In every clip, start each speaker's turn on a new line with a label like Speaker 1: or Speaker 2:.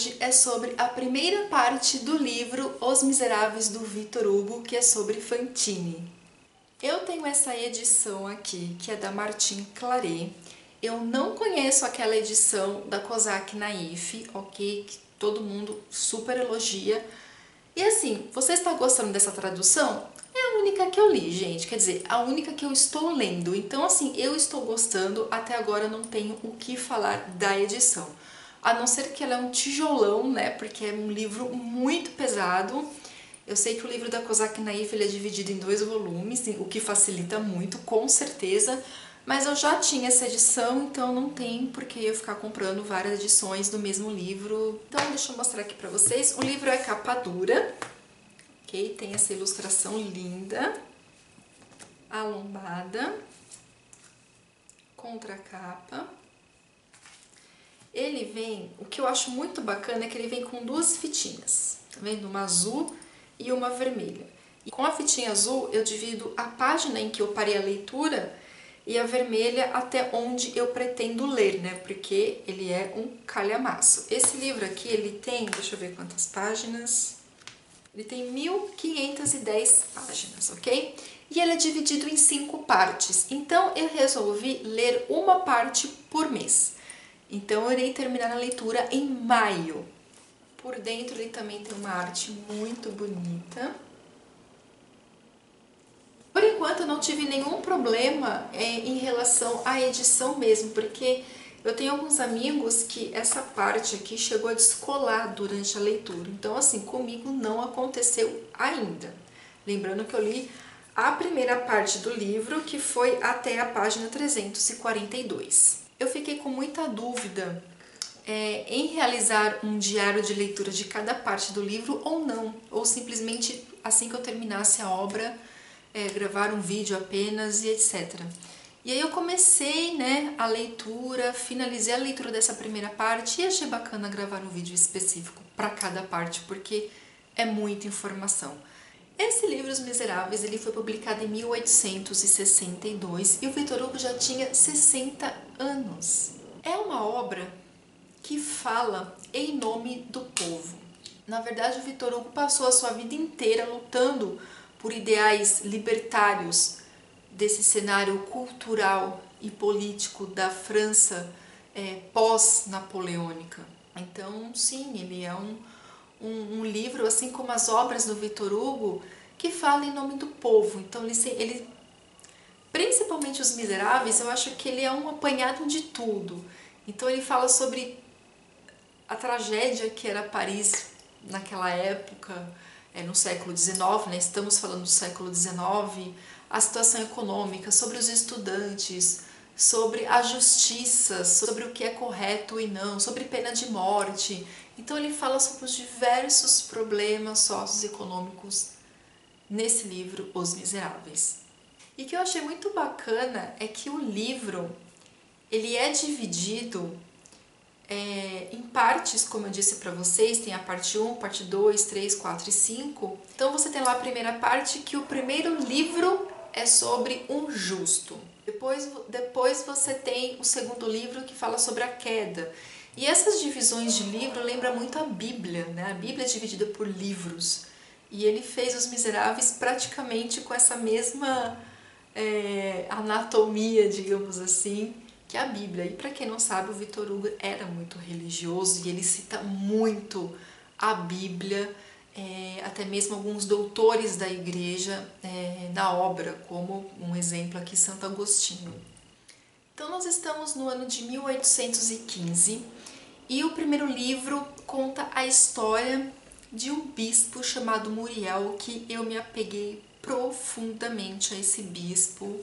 Speaker 1: hoje é sobre a primeira parte do livro Os Miseráveis, do Victor Hugo, que é sobre Fantine. Eu tenho essa edição aqui, que é da Martin Claret. Eu não conheço aquela edição da Cosaque Naif, ok? Que todo mundo super elogia. E assim, você está gostando dessa tradução? É a única que eu li, gente. Quer dizer, a única que eu estou lendo. Então, assim, eu estou gostando. Até agora eu não tenho o que falar da edição. A não ser que ela é um tijolão, né? Porque é um livro muito pesado. Eu sei que o livro da Cosaque Naif ele é dividido em 2 volumes, o que facilita muito, com certeza. Mas eu já tinha essa edição, então não tem por que eu ficar comprando várias edições do mesmo livro. Então deixa eu mostrar aqui pra vocês. O livro é capa dura, ok? Tem essa ilustração linda, a lombada, contracapa. Ele vem, o que eu acho muito bacana é que ele vem com 2 fitinhas, tá vendo? Uma azul e uma vermelha. E com a fitinha azul eu divido a página em que eu parei a leitura e a vermelha até onde eu pretendo ler, né? Porque ele é um calhamaço. Esse livro aqui, ele tem, deixa eu ver quantas páginas, ele tem 1510 páginas, ok? E ele é dividido em 5 partes, então eu resolvi ler uma parte por mês. Então eu irei terminar a leitura em maio. Por dentro ele também tem uma arte muito bonita. Por enquanto eu não tive nenhum problema em relação à edição mesmo, porque eu tenho alguns amigos que essa parte aqui chegou a descolar durante a leitura. Então assim, comigo não aconteceu ainda. Lembrando que eu li a primeira parte do livro, que foi até a página 342. Eu fiquei com muita dúvida em realizar um diário de leitura de cada parte do livro ou não, ou simplesmente assim que eu terminasse a obra, gravar um vídeo apenas e etc. E aí eu comecei, né, a leitura, finalizei a leitura dessa primeira parte e achei bacana gravar um vídeo específico para cada parte, porque é muita informação. Esse livro, Os Miseráveis, ele foi publicado em 1862 e o Victor Hugo já tinha 60 anos. É uma obra que fala em nome do povo. Na verdade, o Victor Hugo passou a sua vida inteira lutando por ideais libertários desse cenário cultural e político da França pós-napoleônica. Então, sim, ele é um livro, assim como as obras do Victor Hugo, que fala em nome do povo. Então, ele principalmente Os Miseráveis, eu acho que ele é um apanhado de tudo. Então, ele fala sobre a tragédia que era Paris naquela época, no século XIX, né? Estamos falando do século XIX, a situação econômica, sobre os estudantes, sobre a justiça, sobre o que é correto e não, sobre pena de morte. Então ele fala sobre os diversos problemas socioeconômicos nesse livro, Os Miseráveis. E o que eu achei muito bacana é que o livro ele é dividido em partes, como eu disse para vocês, tem a parte 1, parte 2, 3, 4 e 5. Então você tem lá a primeira parte, que o primeiro livro é sobre um justo. Depois você tem o segundo livro, que fala sobre a queda. E essas divisões de livro lembram muito a Bíblia, né? A Bíblia é dividida por livros. E ele fez Os Miseráveis praticamente com essa mesma anatomia, digamos assim, que a Bíblia. E para quem não sabe, o Victor Hugo era muito religioso e ele cita muito a Bíblia, até mesmo alguns doutores da igreja na obra, como um exemplo aqui, Santo Agostinho. Então nós estamos no ano de 1815 e o primeiro livro conta a história de um bispo chamado Muriel, que eu me apeguei profundamente a esse bispo.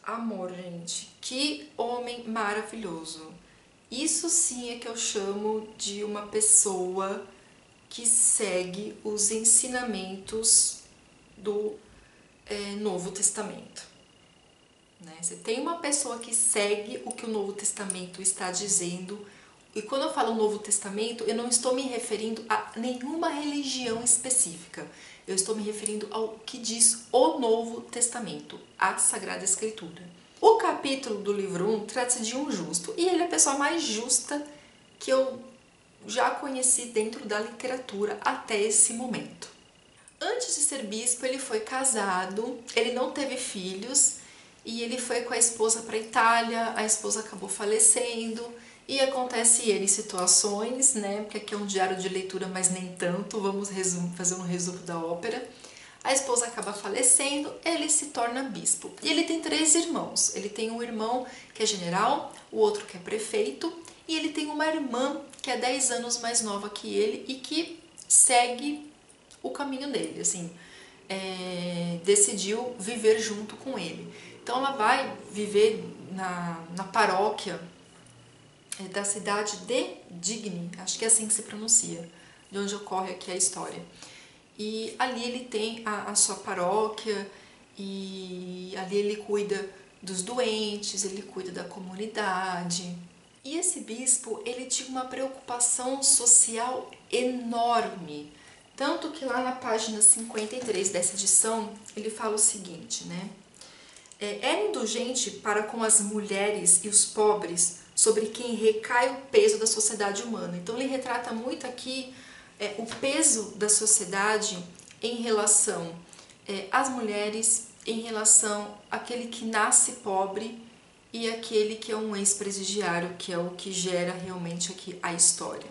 Speaker 1: Amor, gente, que homem maravilhoso. Isso sim é que eu chamo de uma pessoa que segue os ensinamentos do Novo Testamento. Né? Você tem uma pessoa que segue o que o Novo Testamento está dizendo. E quando eu falo Novo Testamento, eu não estou me referindo a nenhuma religião específica. Eu estou me referindo ao que diz o Novo Testamento, a Sagrada Escritura. O capítulo do livro 1 trata-se de um justo, e ele é a pessoa mais justa que eu já conheci dentro da literatura até esse momento. Antes de ser bispo, ele foi casado, ele não teve filhos e ele foi com a esposa para a Itália, a esposa acabou falecendo e acontece N situações, né? Porque aqui é um diário de leitura, mas nem tanto, vamos fazer um resumo da ópera. A esposa acaba falecendo, ele se torna bispo. E ele tem 3 irmãos. Ele tem um irmão que é general, o outro que é prefeito, e ele tem uma irmã que é 10 anos mais nova que ele e que segue o caminho dele, assim, decidiu viver junto com ele. Então ela vai viver na paróquia da cidade de Digny, acho que é assim que se pronuncia, de onde ocorre aqui a história. E ali ele tem a sua paróquia e ali ele cuida dos doentes, ele cuida da comunidade. E esse bispo, ele tinha uma preocupação social enorme. Tanto que lá na página 53 dessa edição, ele fala o seguinte, né? Era indulgente para com as mulheres e os pobres, sobre quem recai o peso da sociedade humana. Então ele retrata muito aqui o peso da sociedade em relação às mulheres, em relação àquele que nasce pobre e aquele que é um ex-presidiário, que é o que gera realmente aqui a história.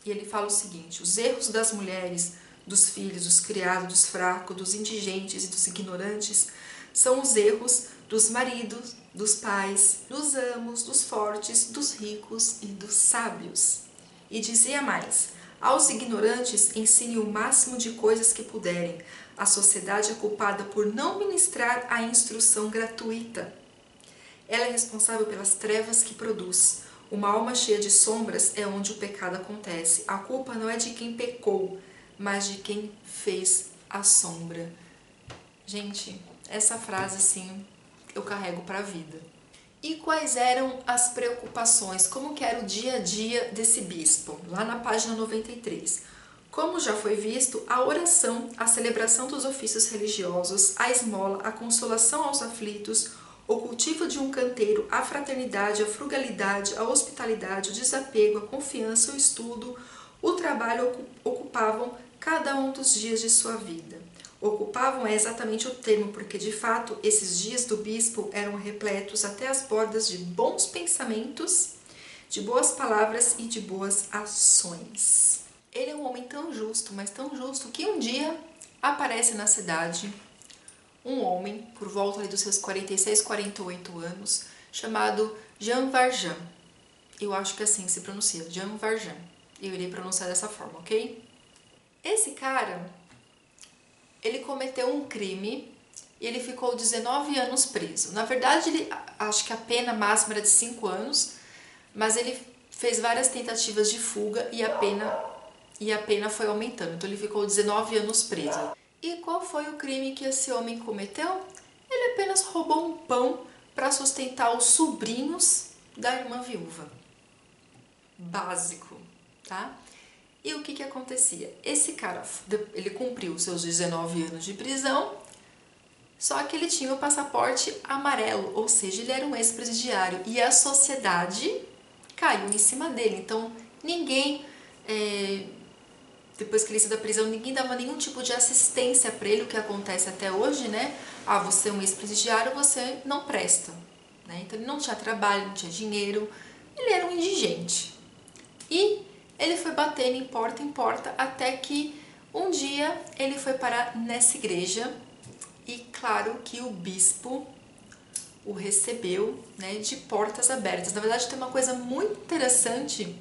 Speaker 1: E ele fala o seguinte: os erros das mulheres, dos filhos, dos criados, dos fracos, dos indigentes e dos ignorantes são os erros dos maridos, dos pais, dos amos, dos fortes, dos ricos e dos sábios. E dizia mais: aos ignorantes ensine o máximo de coisas que puderem. A sociedade é culpada por não ministrar a instrução gratuita. Ela é responsável pelas trevas que produz. Uma alma cheia de sombras é onde o pecado acontece. A culpa não é de quem pecou, mas de quem fez a sombra. Gente, essa frase assim eu carrego para a vida. E quais eram as preocupações? Como que era o dia a dia desse bispo? Lá na página 93. Como já foi visto, a oração, a celebração dos ofícios religiosos, a esmola, a consolação aos aflitos, o cultivo de um canteiro, a fraternidade, a frugalidade, a hospitalidade, o desapego, a confiança, o estudo, o trabalho ocupavam cada um dos dias de sua vida. Ocupavam é exatamente o termo, porque de fato esses dias do bispo eram repletos até as bordas de bons pensamentos, de boas palavras e de boas ações. Ele é um homem tão justo, mas tão justo, que um dia aparece na cidade um homem, por volta ali dos seus 46, 48 anos, chamado Jean Valjean. Eu acho que assim se pronuncia, Jean Valjean. Eu irei pronunciar dessa forma, ok? Esse cara, ele cometeu um crime e ele ficou 19 anos preso. Na verdade, acho que a pena máxima era de 5 anos, mas ele fez várias tentativas de fuga e a pena foi aumentando. Então ele ficou 19 anos preso. E qual foi o crime que esse homem cometeu? Ele apenas roubou um pão para sustentar os sobrinhos da irmã viúva. Básico, tá? E o que acontecia? Esse cara, ele cumpriu seus 19 anos de prisão, só que ele tinha o passaporte amarelo, ou seja, ele era um ex-presidiário e a sociedade caiu em cima dele. Então ninguém, depois que ele saiu da prisão, ninguém dava nenhum tipo de assistência para ele, o que acontece até hoje, né? Ah, você é um ex-presidiário, você não presta, né? Então ele não tinha trabalho, não tinha dinheiro, ele era um indigente. E ele foi batendo em porta, até que um dia ele foi parar nessa igreja e claro que o bispo o recebeu, né, de portas abertas. Na verdade tem uma coisa muito interessante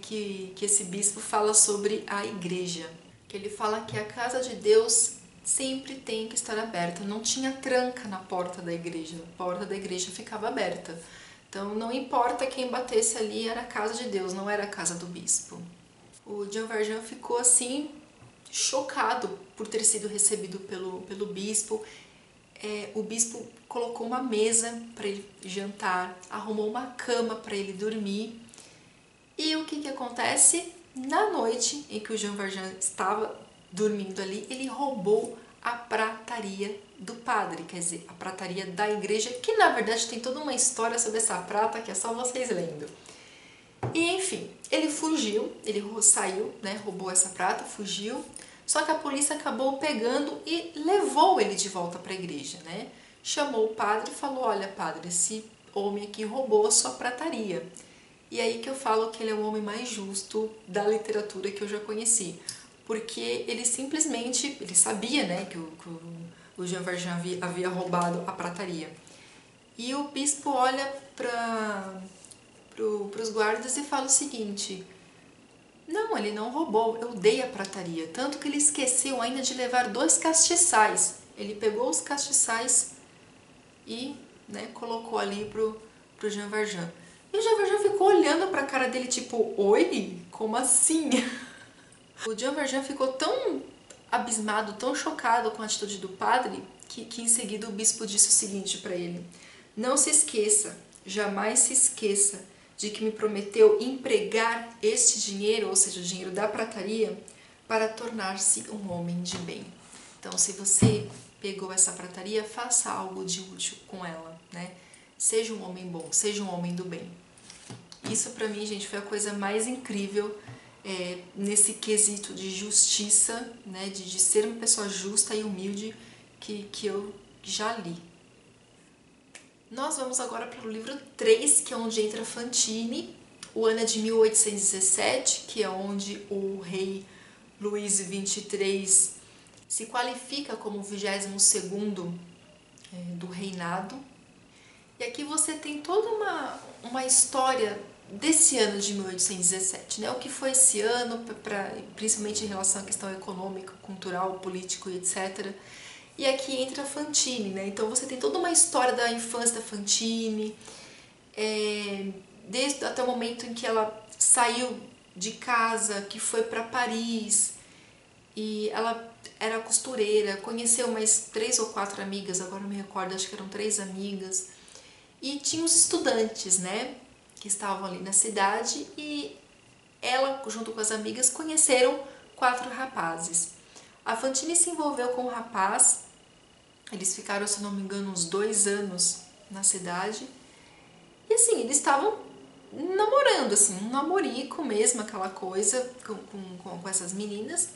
Speaker 1: que esse bispo fala sobre a igreja, que ele fala que a casa de Deus sempre tem que estar aberta, não tinha tranca na porta da igreja, a porta da igreja ficava aberta. Então não importa quem batesse ali, era a casa de Deus, não era a casa do bispo. O Jean Valjean ficou assim, chocado por ter sido recebido pelo bispo. O bispo colocou uma mesa para ele jantar, arrumou uma cama para ele dormir. E o que acontece? Na noite em que o Jean Valjean estava dormindo ali, ele roubou a prataria do padre, quer dizer, a prataria da igreja, que na verdade tem toda uma história sobre essa prata que é só vocês lendo. E enfim, ele fugiu, ele saiu, né, roubou essa prata, fugiu. Só que a polícia acabou pegando e levou ele de volta para a igreja, né? Chamou o padre e falou: olha, padre, esse homem aqui roubou a sua prataria. E aí que eu falo que ele é o homem mais justo da literatura que eu já conheci. Porque ele simplesmente, ele sabia, né, que o Jean Valjean havia roubado a prataria. E o bispo olha para os guardas e fala o seguinte: não, ele não roubou, eu dei a prataria. Tanto que ele esqueceu ainda de levar 2 castiçais. Ele pegou os castiçais e, né, colocou ali pro Jean Valjean. E o Jean Valjean ficou olhando pra cara dele tipo, oi? Como assim? O Jean Valjean ficou tão abismado, tão chocado com a atitude do padre, que em seguida o bispo disse o seguinte pra ele: não se esqueça, jamais se esqueça de que me prometeu empregar este dinheiro, ou seja, o dinheiro da prataria, para tornar-se um homem de bem. Então, se você pegou essa prataria, faça algo de útil com ela, né? Seja um homem bom, seja um homem do bem. Isso pra mim, gente, foi a coisa mais incrível nesse quesito de justiça, né? De ser uma pessoa justa e humilde que eu já li. Nós vamos agora para o livro 3, que é onde entra Fantine. O ano é de 1817, que é onde o rei Luís XXIII se qualifica como o 22º do reinado. E aqui você tem toda uma história desse ano de 1817, né? O que foi esse ano, principalmente em relação à questão econômica, cultural, político e etc. E aqui entra a Fantine, né? Então você tem toda uma história da infância da Fantine, desde até o momento em que ela saiu de casa, que foi para Paris, e ela era costureira, conheceu mais 3 ou 4 amigas, agora não me recordo, acho que eram 3 amigas, e tinha os estudantes, né, que estavam ali na cidade, e ela, junto com as amigas, conheceram 4 rapazes. A Fantine se envolveu com um rapaz, eles ficaram, se não me engano, uns 2 anos na cidade, e assim, eles estavam namorando, assim, um namorico mesmo, aquela coisa, com essas meninas,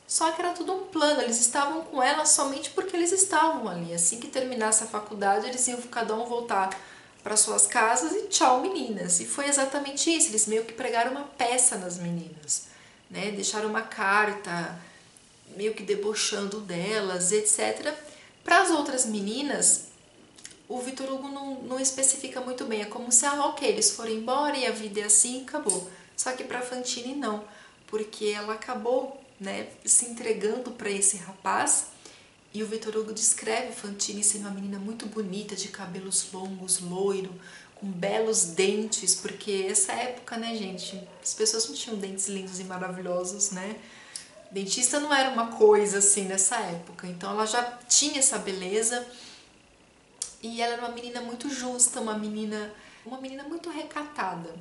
Speaker 1: só que era tudo um plano, eles estavam com ela somente porque eles estavam ali. Assim que terminasse a faculdade, eles iam cada um voltar para suas casas e tchau, meninas. E foi exatamente isso, eles meio que pregaram uma peça nas meninas, né? Deixaram uma carta, meio que debochando delas, etc. Para as outras meninas, o Victor Hugo não especifica muito bem, é como se, ok, eles foram embora e a vida é assim e acabou. Só que para Fantine não, porque ela acabou, né, se entregando para esse rapaz, e o Victor Hugo descreve Fantine sendo uma menina muito bonita, de cabelos longos, loiro, com belos dentes, porque essa época, né, gente, as pessoas não tinham dentes lindos e maravilhosos, né? Dentista não era uma coisa assim nessa época, então ela já tinha essa beleza, e ela era uma menina muito justa, uma menina muito recatada.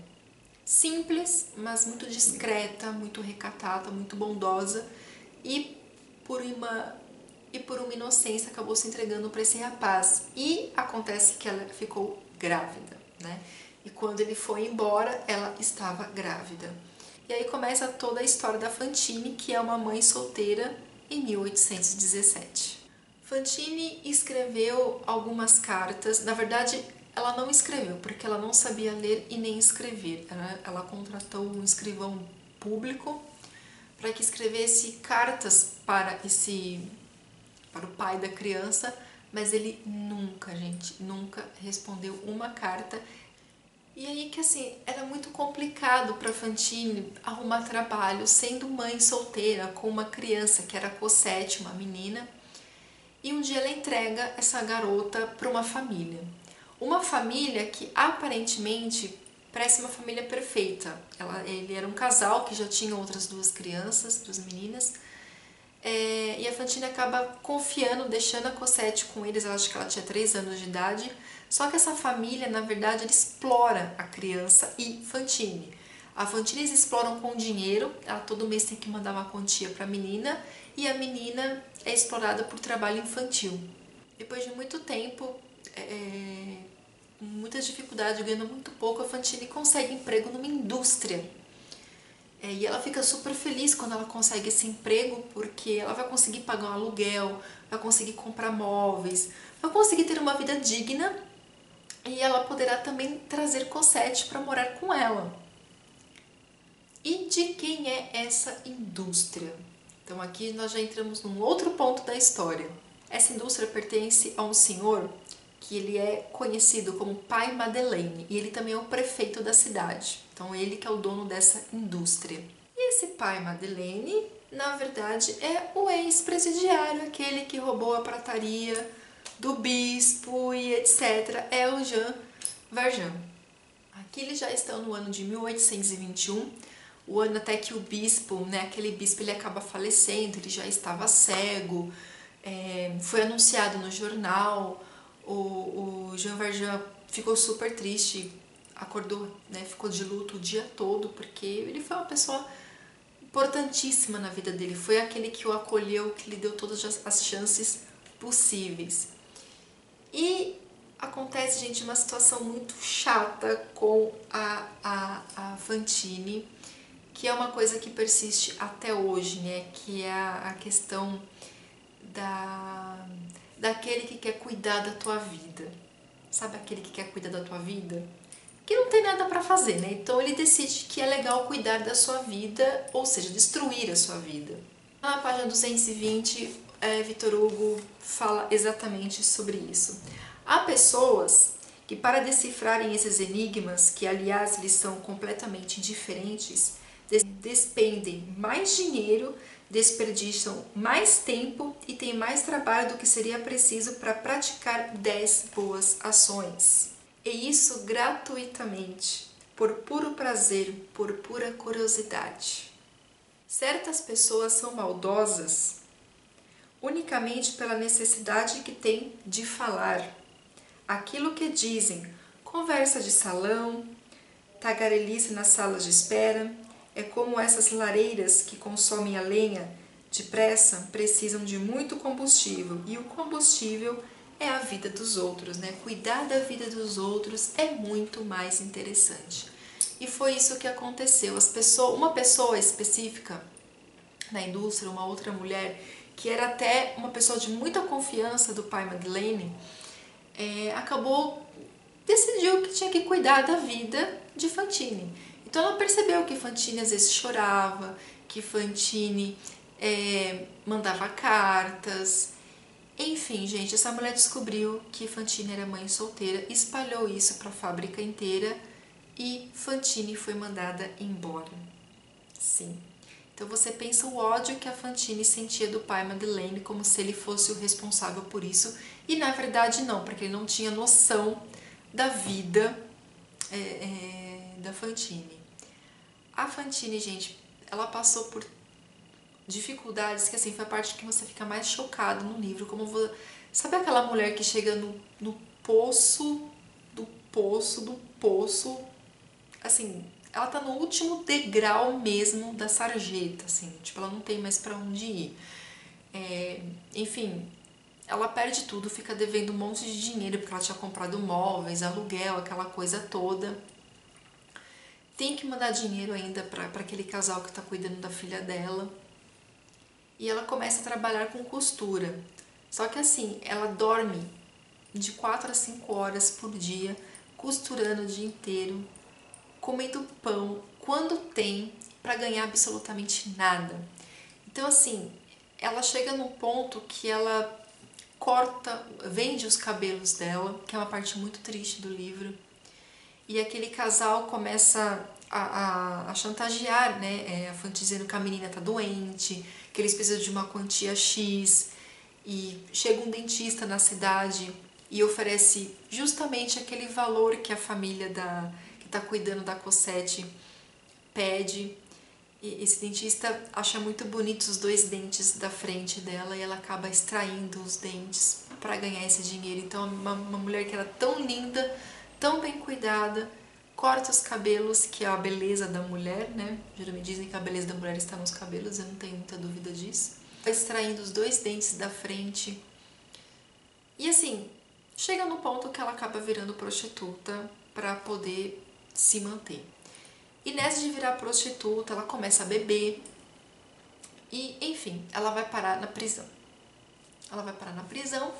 Speaker 1: Simples, mas muito discreta, muito recatada, muito bondosa, e por uma inocência acabou se entregando para esse rapaz. E acontece que ela ficou grávida, né? E quando ele foi embora, ela estava grávida. E aí começa toda a história da Fantine, que é uma mãe solteira em 1817. Fantine escreveu algumas cartas, na verdade ela não escreveu, porque ela não sabia ler e nem escrever. Ela contratou um escrivão público para que escrevesse cartas para o pai da criança, mas ele nunca, gente, nunca respondeu uma carta. E aí que assim, era muito complicado para Fantine arrumar trabalho sendo mãe solteira com uma criança que era Cosette, uma menina. E um dia ela entrega essa garota para uma família. Uma família que aparentemente parece uma família perfeita. Ele era um casal que já tinha outras 2 crianças, 2 meninas. E a Fantine acaba confiando, deixando a Cosette com eles, ela acho que ela tinha 3 anos de idade. Só que essa família, na verdade, ela explora a criança e Fantine. A Fantine eles exploram com dinheiro, ela todo mês tem que mandar uma quantia para a menina, e a menina é explorada por trabalho infantil. Depois de muito tempo, muita dificuldade, ganhando muito pouco, a Fantine consegue emprego numa indústria. E ela fica super feliz quando ela consegue esse emprego, porque ela vai conseguir pagar um aluguel, vai conseguir comprar móveis, vai conseguir ter uma vida digna, e ela poderá também trazer Cosette para morar com ela. E de quem é essa indústria? Então aqui nós já entramos num outro ponto da história. Essa indústria pertence a um senhor que ele é conhecido como Pai Madeleine, e ele também é o prefeito da cidade. Então ele que é o dono dessa indústria. E esse Pai Madeleine, na verdade, é o ex-presidiário, aquele que roubou a prataria do bispo e etc. É o Jean Valjean. Aqui eles já estão no ano de 1821, o ano até que o bispo, né, aquele bispo, ele acaba falecendo, ele já estava cego, foi anunciado no jornal, o Jean Valjean ficou super triste, acordou, né, ficou de luto o dia todo, porque ele foi uma pessoa importantíssima na vida dele, foi aquele que o acolheu, que lhe deu todas as chances possíveis. E acontece, gente, uma situação muito chata com a Fantine, que é uma coisa que persiste até hoje, né? Que é a questão daquele que quer cuidar da tua vida. Sabe aquele que quer cuidar da tua vida? Que não tem nada para fazer, né? Então ele decide que é legal cuidar da sua vida, ou seja, destruir a sua vida. Na página 220, Victor Hugo fala exatamente sobre isso. Há pessoas que, para decifrarem esses enigmas, que aliás lhes são completamente diferentes, despendem mais dinheiro, desperdiçam mais tempo e têm mais trabalho do que seria preciso para praticar 10 boas ações. E isso gratuitamente, por puro prazer, por pura curiosidade. Certas pessoas são maldosas unicamente pela necessidade que têm de falar. Aquilo que dizem, conversa de salão, tagarelice nas salas de espera, é como essas lareiras que consomem a lenha depressa, precisam de muito combustível, e o combustível é a vida dos outros, né? Cuidar da vida dos outros é muito mais interessante. E foi isso que aconteceu. Uma pessoa específica na indústria, uma outra mulher, que era até uma pessoa de muita confiança do pai Madeleine, decidiu que tinha que cuidar da vida de Fantine. Então ela percebeu que Fantine às vezes chorava, que Fantine mandava cartas. Enfim, gente, essa mulher descobriu que Fantine era mãe solteira, espalhou isso para a fábrica inteira e Fantine foi mandada embora. Sim. Então você pensa o ódio que a Fantine sentia do pai Madeleine, como se ele fosse o responsável por isso, e na verdade não, porque ele não tinha noção da vida da Fantine. A Fantine, gente, ela passou por dificuldades que assim foi a parte que você fica mais chocado no livro, sabe aquela mulher que chega no poço do poço do poço, assim, ela tá no último degrau mesmo da sarjeta, assim, tipo, ela não tem mais pra onde ir. Enfim, ela perde tudo, fica devendo um monte de dinheiro porque ela tinha comprado móveis, aluguel, aquela coisa toda. Tem que mandar dinheiro ainda pra aquele casal que tá cuidando da filha dela. E ela começa a trabalhar com costura. Só que assim, ela dorme de 4 a 5 horas por dia, costurando o dia inteiro, comendo pão quando tem, para ganhar absolutamente nada. Então assim, ela chega num ponto que ela vende os cabelos dela, que é uma parte muito triste do livro, e aquele casal começa a chantagear, né, a Fantine dizendo que a menina tá doente, que eles precisam de uma quantia X, e chega um dentista na cidade e oferece justamente aquele valor que a família que tá cuidando da Cosette pede. E esse dentista acha muito bonitos os 2 dentes da frente dela e ela acaba extraindo os dentes para ganhar esse dinheiro. Então uma mulher que era tão linda, tão bem cuidada, corta os cabelos, que é a beleza da mulher, né? Geralmente dizem que a beleza da mulher está nos cabelos, eu não tenho muita dúvida disso. Vai extraindo os 2 dentes da frente. E assim, chega no ponto que ela acaba virando prostituta para poder se manter. E nessa de virar prostituta, ela começa a beber e, enfim, ela vai parar na prisão. Ela vai parar na prisão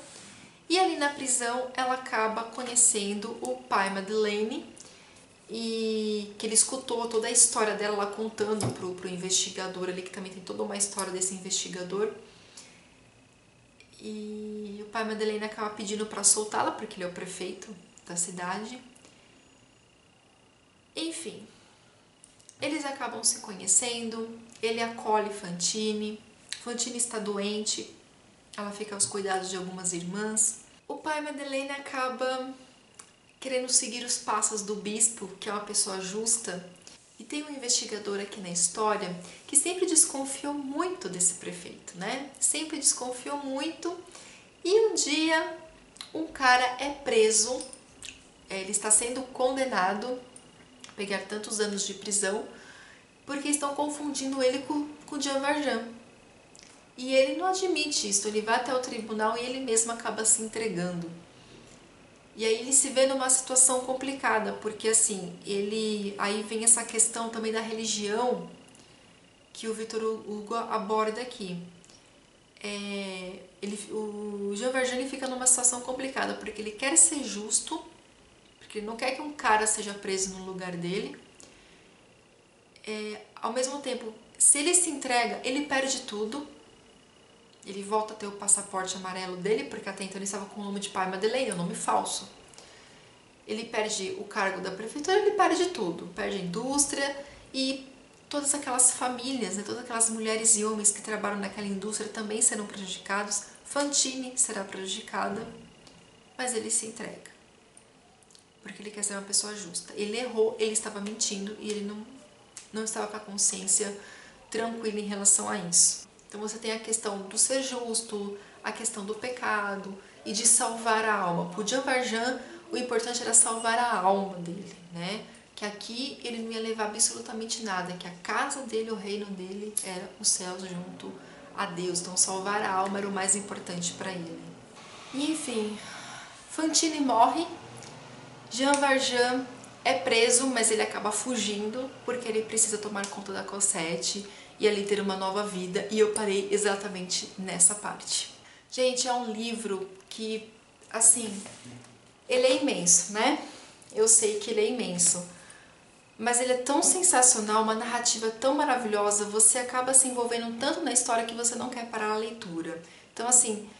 Speaker 1: e ali na prisão ela acaba conhecendo o pai Madeleine, e que ele escutou toda a história dela lá contando pro investigador ali, que também tem toda uma história desse investigador. E o pai Madeleine acaba pedindo para soltá-la, porque ele é o prefeito da cidade. Enfim, eles acabam se conhecendo, ele acolhe Fantine, Fantine está doente, ela fica aos cuidados de algumas irmãs. O pai Madeleine acaba querendo seguir os passos do bispo, que é uma pessoa justa, e tem um investigador aqui na história que sempre desconfiou muito desse prefeito, né? Sempre desconfiou muito, e um dia um cara é preso, ele está sendo condenado a pegar tantos anos de prisão, porque estão confundindo ele com Jean Valjean. E ele não admite isso, ele vai até o tribunal e ele mesmo acaba se entregando. E aí ele se vê numa situação complicada, porque assim, aí vem essa questão também da religião que o Victor Hugo aborda aqui. O Jean Valjean fica numa situação complicada, porque ele quer ser justo, porque ele não quer que um cara seja preso no lugar dele. Ao mesmo tempo, se ele se entrega, ele perde tudo. Ele volta a ter o passaporte amarelo dele, porque até então ele estava com o nome de pai Madeleine, é um nome falso. Ele perde o cargo da prefeitura, ele perde tudo. Perde a indústria e todas aquelas famílias, né, todas aquelas mulheres e homens que trabalham naquela indústria também serão prejudicados. Fantine será prejudicada, mas ele se entrega. Porque ele quer ser uma pessoa justa. Ele errou, ele estava mentindo e ele não estava com a consciência tranquila em relação a isso. Então você tem a questão do ser justo, a questão do pecado e de salvar a alma. Para o Jean Valjean, o importante era salvar a alma dele, né? Que aqui ele não ia levar absolutamente nada, que a casa dele, o reino dele, era os céus junto a Deus. Então salvar a alma era o mais importante para ele. E enfim, Fantine morre, Jean Valjean é preso, mas ele acaba fugindo porque ele precisa tomar conta da Cosette e ali ter uma nova vida, e eu parei exatamente nessa parte. Gente, é um livro que, assim, ele é imenso, né? Eu sei que ele é imenso, mas ele é tão sensacional, uma narrativa tão maravilhosa, você acaba se envolvendo tanto na história que você não quer parar a leitura. Então, assim,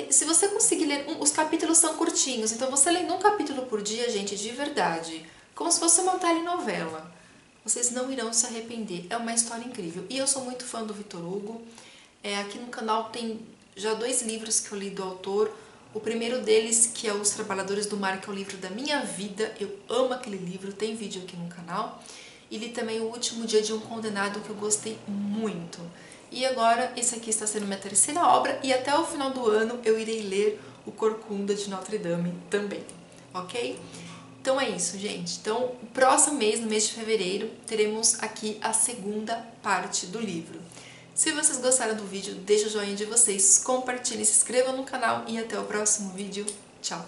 Speaker 1: se você conseguir ler, os capítulos são curtinhos, então você lê um capítulo por dia, gente, de verdade, como se fosse uma telenovela. Vocês não irão se arrepender, é uma história incrível. E eu sou muito fã do Victor Hugo. Aqui no canal tem já 2 livros que eu li do autor. O primeiro deles, que é Os Trabalhadores do Mar, que é o livro da minha vida. Eu amo aquele livro, tem vídeo aqui no canal. E li também O Último Dia de um Condenado, que eu gostei muito. E agora, esse aqui está sendo minha 3ª obra, e até o final do ano eu irei ler O Corcunda de Notre Dame também, ok? Então é isso, gente. Então, o próximo mês, no mês de fevereiro, teremos aqui a 2ª parte do livro. Se vocês gostaram do vídeo, deixa o joinha de vocês, compartilhem, se inscrevam no canal e até o próximo vídeo. Tchau!